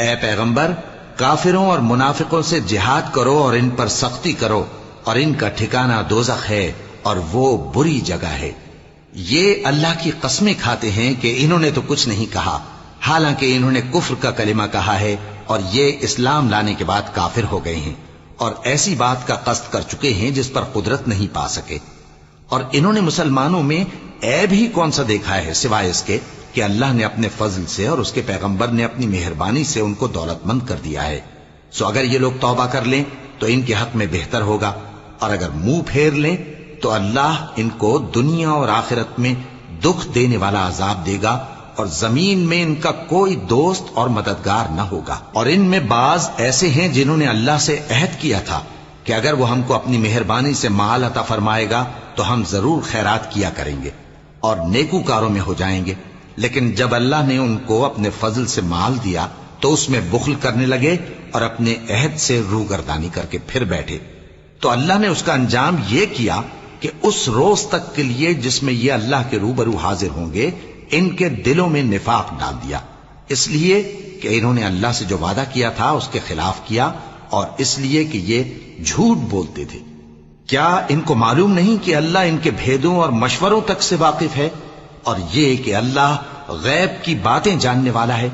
اے پیغمبر، کافروں اور منافقوں سے جہاد کرو اور ان پر سختی کرو، اور ان کا ٹھکانہ دوزخ ہے اور وہ بری جگہ ہے۔ یہ اللہ کی قسمیں کھاتے ہیں کہ انہوں نے تو کچھ نہیں کہا، حالانکہ انہوں نے کفر کا کلمہ کہا ہے اور یہ اسلام لانے کے بعد کافر ہو گئے ہیں، اور ایسی بات کا قصد کر چکے ہیں جس پر قدرت نہیں پا سکے۔ اور انہوں نے مسلمانوں میں عیب ہی کون سا دیکھا ہے سوائے اس کے کہ اللہ نے اپنے فضل سے اور اس کے پیغمبر نے اپنی مہربانی سے ان کو دولت مند کر دیا ہے۔ سو اگر یہ لوگ توبہ کر لیں تو ان کے حق میں بہتر ہوگا، اور اگر منہ پھیر لیں تو اللہ ان کو دنیا اور آخرت میں دکھ دینے والا عذاب دے گا، اور زمین میں ان کا کوئی دوست اور مددگار نہ ہوگا۔ اور ان میں بعض ایسے ہیں جنہوں نے اللہ سے عہد کیا تھا کہ اگر وہ ہم کو اپنی مہربانی سے مال عطا فرمائے گا تو ہم ضرور خیرات کیا کریں گے اور نیکوکاروں میں ہو جائیں گے، لیکن جب اللہ نے ان کو اپنے فضل سے مال دیا تو اس میں بخل کرنے لگے اور اپنے عہد سے روگردانی کر کے پھر بیٹھے۔ تو اللہ نے اس کا انجام یہ کیا کہ اس روز تک کے لیے جس میں یہ اللہ کے روبرو حاضر ہوں گے ان کے دلوں میں نفاق ڈال دیا، اس لیے کہ انہوں نے اللہ سے جو وعدہ کیا تھا اس کے خلاف کیا، اور اس لیے کہ یہ جھوٹ بولتے تھے۔ کیا ان کو معلوم نہیں کہ اللہ ان کے بھیدوں اور مشوروں تک سے واقف ہے، اور یہ کہ اللہ غیب کی باتیں جاننے والا ہے؟